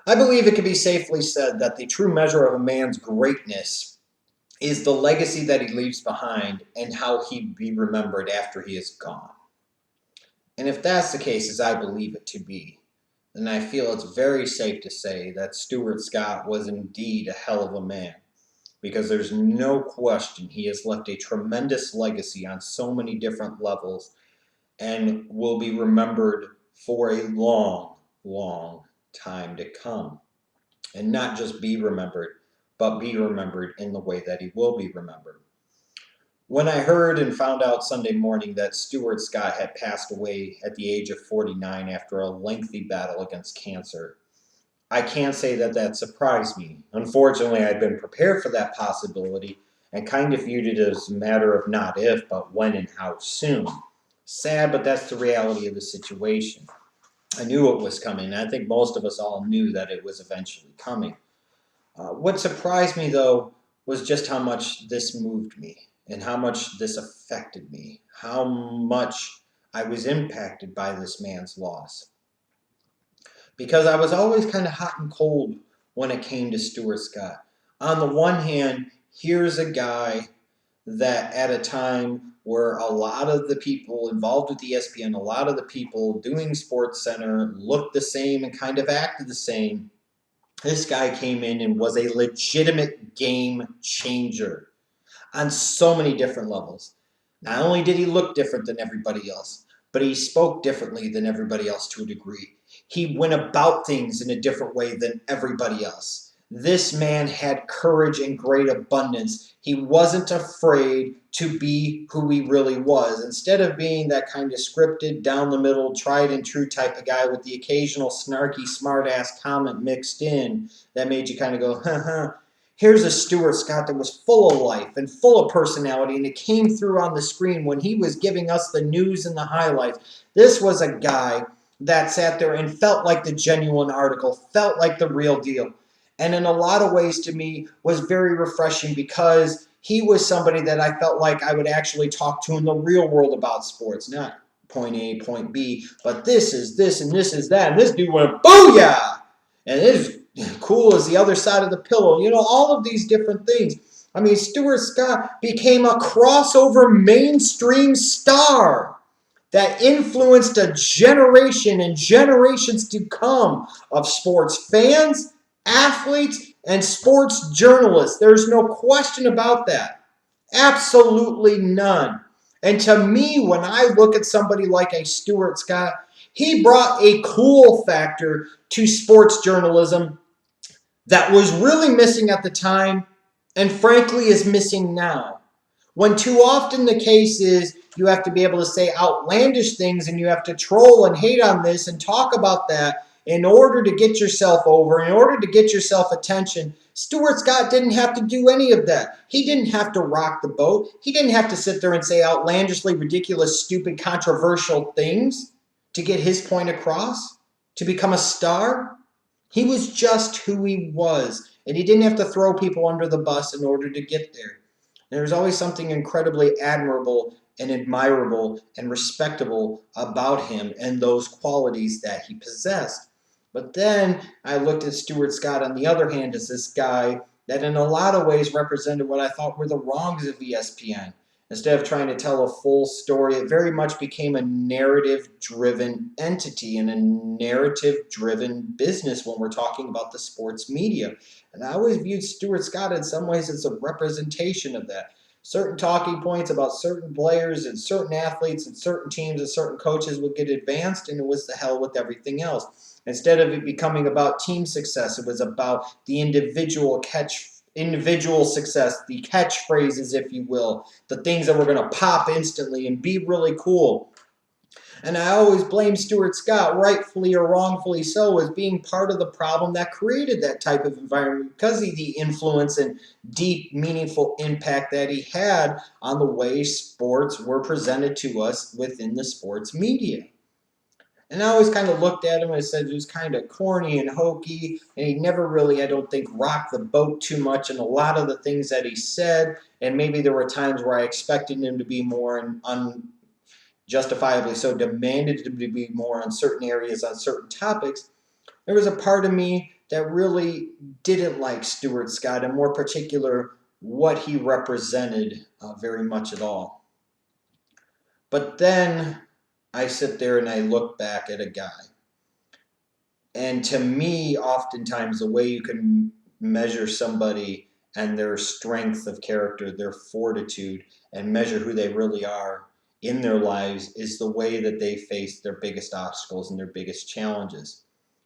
I believe it can be safely said that the true measure of a man's greatness is the legacy that he leaves behind and how he be remembered after he is gone. And if that's the case, as I believe it to be, then I feel it's very safe to say that Stuart Scott was indeed a hell of a man, because there's no question he has left a tremendous legacy on so many different levels and will be remembered for a long, long time to come. And not just be remembered, but be remembered in the way that he will be remembered. When I heard and found out Sunday morning that Stuart Scott had passed away at the age of 49 after a lengthy battle against cancer, I can't say that that surprised me. Unfortunately, I'd been prepared for that possibility and kind of viewed it as a matter of not if, but when and how soon. Sad, but that's the reality of the situation. I knew it was coming. I think most of us all knew that it was eventually coming. What surprised me, though, was just how much this moved me and how much this affected me, how much I was impacted by this man's loss. Because I was always kind of hot and cold when it came to Stuart Scott. On the one hand, here's a guy that at a time where a lot of the people involved with ESPN, a lot of the people doing Sports Center looked the same and kind of acted the same. This guy came in and was a legitimate game changer on so many different levels. Not only did he look different than everybody else, but he spoke differently than everybody else to a degree. He went about things in a different way than everybody else. This man had courage in great abundance. He wasn't afraid to be who he really was. Instead of being that kind of scripted, down the middle, tried and true type of guy with the occasional snarky, smart ass comment mixed in that made you kind of go, huh. Here's a Stuart Scott that was full of life and full of personality, and it came through on the screen when he was giving us the news and the highlights. This was a guy that sat there and felt like the genuine article, felt like the real deal. And in a lot of ways, to me, was very refreshing because he was somebody that I felt like I would actually talk to in the real world about sports, not point A, point B, but this is this and this is that. And this dude went, booyah! And it is cool as the other side of the pillow. You know, all of these different things. I mean, Stuart Scott became a crossover mainstream star that influenced a generation and generations to come of sports fans, athletes, and sports journalists. There's no question about that. Absolutely none. And to me, when I look at somebody like a Stuart Scott, he brought a cool factor to sports journalism that was really missing at the time and frankly is missing now. When too often the case is you have to be able to say outlandish things and you have to troll and hate on this and talk about that in order to get yourself over, in order to get yourself attention. Stuart Scott didn't have to do any of that. He didn't have to rock the boat. He didn't have to sit there and say outlandishly ridiculous, stupid, controversial things to get his point across, to become a star. He was just who he was, and he didn't have to throw people under the bus in order to get there. There's always something incredibly admirable and admirable and respectable about him and those qualities that he possessed. But then I looked at Stuart Scott on the other hand as this guy that in a lot of ways represented what I thought were the wrongs of ESPN. Instead of trying to tell a full story, it very much became a narrative driven entity and a narrative driven business when we're talking about the sports media. And I always viewed Stuart Scott in some ways as a representation of that. Certain talking points about certain players and certain athletes and certain teams and certain coaches would get advanced, and it was the hell with everything else. Instead of it becoming about team success, it was about the individual success, the catchphrases, if you will, the things that were going to pop instantly and be really cool. And I always blame Stuart Scott, rightfully or wrongfully so, as being part of the problem that created that type of environment because of the influence and deep, meaningful impact that he had on the way sports were presented to us within the sports media. And I always kind of looked at him and said he was kind of corny and hokey, and he never really, I don't think, rocked the boat too much in a lot of the things that he said. And maybe there were times where I expected him to be more unjustifiably so, demanded him to be more on certain areas, on certain topics. There was a part of me that really didn't like Stuart Scott, and more particular, what he represented very much at all. But then I sit there and I look back at a guy. And to me, oftentimes, the way you can measure somebody and their strength of character, their fortitude, and measure who they really are in their lives is the way that they face their biggest obstacles and their biggest challenges.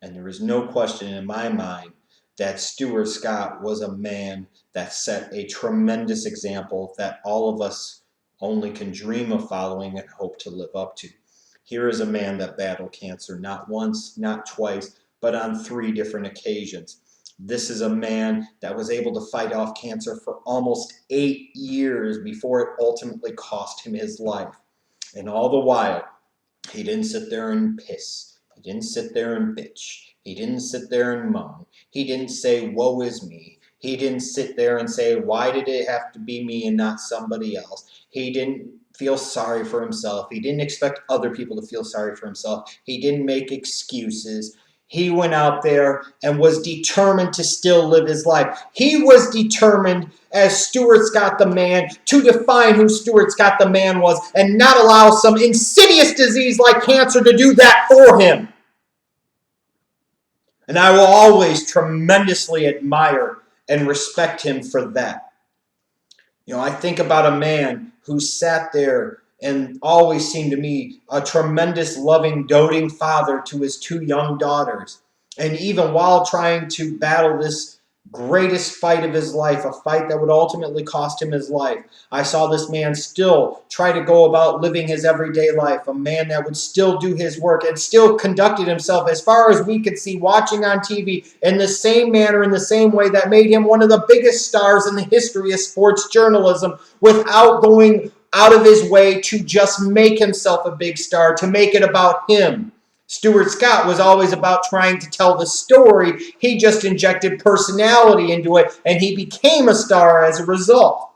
And there is no question in my mind that Stuart Scott was a man that set a tremendous example that all of us only can dream of following and hope to live up to. Here is a man that battled cancer not once, not twice, but on 3 different occasions. This is a man that was able to fight off cancer for almost 8 years before it ultimately cost him his life. And all the while, he didn't sit there and piss. He didn't sit there and bitch. He didn't sit there and moan. He didn't say, woe is me. He didn't sit there and say, why did it have to be me and not somebody else? He didn't feel sorry for himself. He didn't expect other people to feel sorry for himself. He didn't make excuses. He went out there and was determined to still live his life. He was determined as Stuart Scott the man to define who Stuart Scott the man was and not allow some insidious disease like cancer to do that for him. And I will always tremendously admire and respect him for that. You know, I think about a man who sat there and always seemed to me a tremendous, loving, doting father to his 2 young daughters. And even while trying to battle this greatest fight of his life, a fight that would ultimately cost him his life, I saw this man still try to go about living his everyday life, a man that would still do his work and still conducted himself, as far as we could see watching on TV, in the same manner, in the same way that made him one of the biggest stars in the history of sports journalism, without going out of his way to just make himself a big star, to make it about him. Stuart Scott was always about trying to tell the story. He just injected personality into it, and he became a star as a result.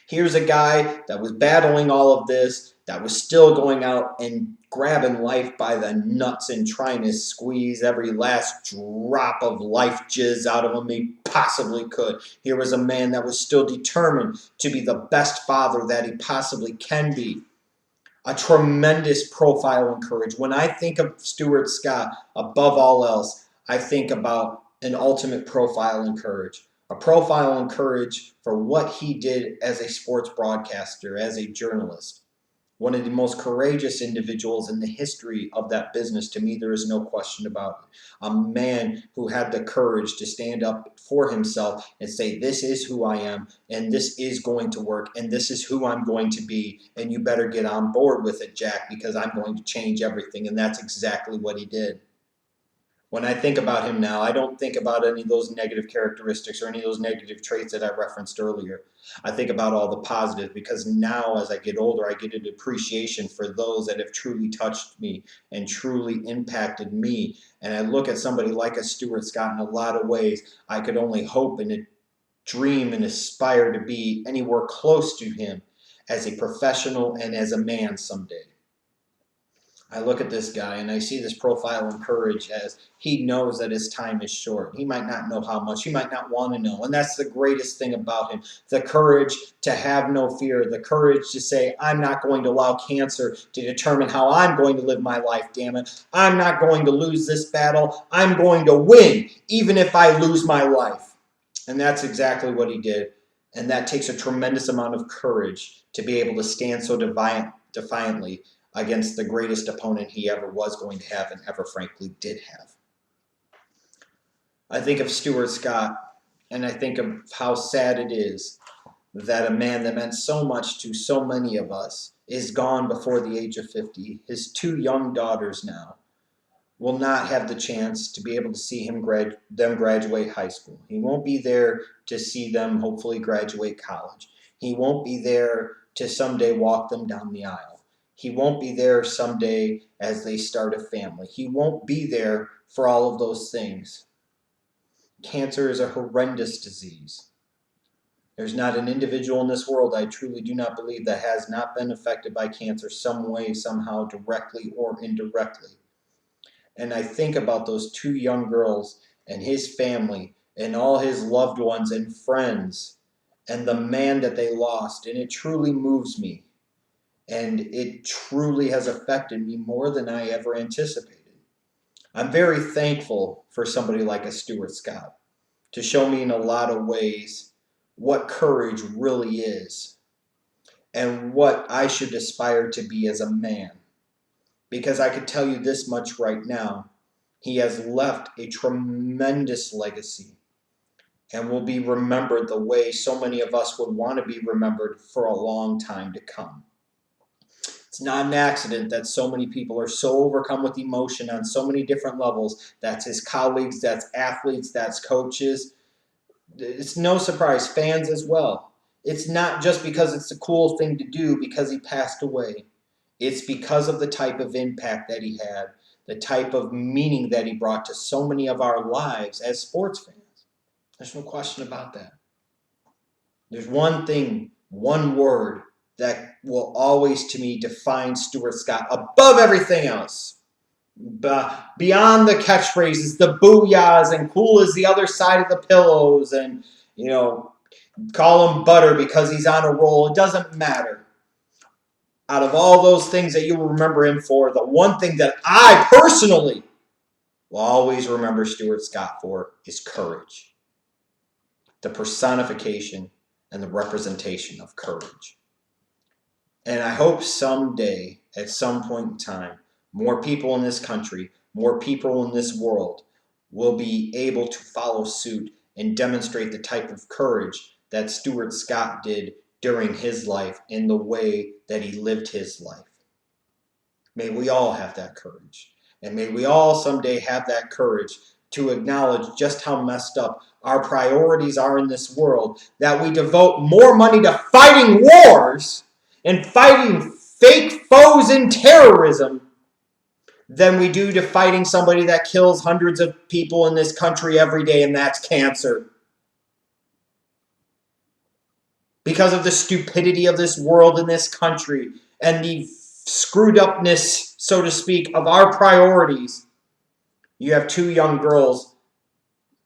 Here's a guy that was battling all of this, that was still going out and grabbing life by the nuts and trying to squeeze every last drop of life jizz out of him he possibly could. Here was a man that was still determined to be the best father that he possibly can be. A tremendous profile and courage. When I think of Stuart Scott, above all else, I think about an ultimate profile and courage. A profile and courage for what he did as a sports broadcaster, as a journalist. One of the most courageous individuals in the history of that business. To me, there is no question about it. A man who had the courage to stand up for himself and say, this is who I am, and this is going to work, and this is who I'm going to be, and you better get on board with it, Jack, because I'm going to change everything. And that's exactly what he did. When I think about him now, I don't think about any of those negative characteristics or any of those negative traits that I referenced earlier. I think about all the positive, because now as I get older, I get an appreciation for those that have truly touched me and truly impacted me. And I look at somebody like a Stuart Scott in a lot of ways. I could only hope and dream and aspire to be anywhere close to him as a professional and as a man someday. I look at this guy and I see this profile and courage as he knows that his time is short. He might not know how much. He might not want to know. And that's the greatest thing about him. The courage to have no fear. The courage to say, I'm not going to allow cancer to determine how I'm going to live my life, damn it. I'm not going to lose this battle. I'm going to win, even if I lose my life. And that's exactly what he did. And that takes a tremendous amount of courage to be able to stand so defiantly against the greatest opponent he ever was going to have and ever frankly did have. I think of Stuart Scott, and I think of how sad it is that a man that meant so much to so many of us is gone before the age of 50. His 2 young daughters now will not have the chance to be able to see them graduate high school. He won't be there to see them hopefully graduate college. He won't be there to someday walk them down the aisle. He won't be there someday as they start a family. He won't be there for all of those things. Cancer is a horrendous disease. There's not an individual in this world, I truly do not believe, that has not been affected by cancer some way, somehow, directly or indirectly. And I think about those 2 young girls and his family and all his loved ones and friends and the man that they lost. And it truly moves me. And it truly has affected me more than I ever anticipated. I'm very thankful for somebody like a Stuart Scott to show me in a lot of ways what courage really is and what I should aspire to be as a man. Because I could tell you this much right now, he has left a tremendous legacy and will be remembered the way so many of us would want to be remembered for a long time to come. It's not an accident that so many people are so overcome with emotion on so many different levels. That's his colleagues, that's athletes, that's coaches. It's no surprise, fans as well. It's not just because it's a cool thing to do because he passed away. It's because of the type of impact that he had, the type of meaning that he brought to so many of our lives as sports fans. There's no question about that. There's one thing, one word that will always to me define Stuart Scott above everything else. Beyond the catchphrases, the booyahs, and cool as the other side of the pillows, and call him butter because he's on a roll. It doesn't matter. Out of all those things that you will remember him for, the one thing that I personally will always remember Stuart Scott for is courage. The personification and the representation of courage. And I hope someday, at some point in time, more people in this country, more people in this world will be able to follow suit and demonstrate the type of courage that Stuart Scott did during his life in the way that he lived his life. May we all have that courage. And may we all someday have that courage to acknowledge just how messed up our priorities are in this world, that we devote more money to fighting wars and fighting fake foes in terrorism than we do to fighting somebody that kills hundreds of people in this country every day, and that's cancer. Because of the stupidity of this world and this country and the screwed upness, so to speak, of our priorities, you have two young girls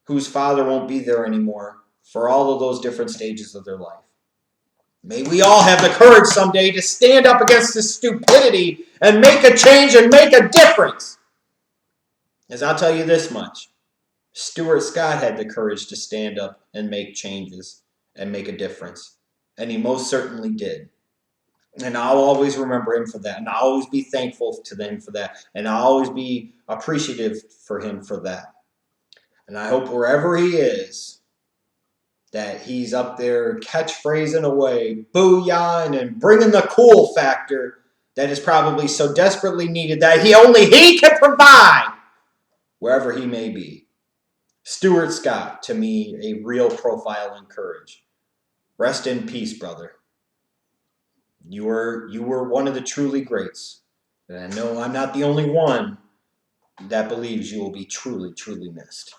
whose father won't be there anymore for all of those different stages of their life. May we all have the courage someday to stand up against this stupidity and make a change and make a difference. As I'll tell you this much, Stuart Scott had the courage to stand up and make changes and make a difference. And he most certainly did. And I'll always remember him for that. And I'll always be thankful to them for that. And I'll always be appreciative for him for that. And I hope wherever he is, that he's up there catchphrasing away, booyahing, and bringing the cool factor that is probably so desperately needed that only he can provide, wherever he may be. Stuart Scott, to me, a real profile in courage. Rest in peace, brother. You were one of the truly greats. And I know I'm not the only one that believes you will be truly, truly missed.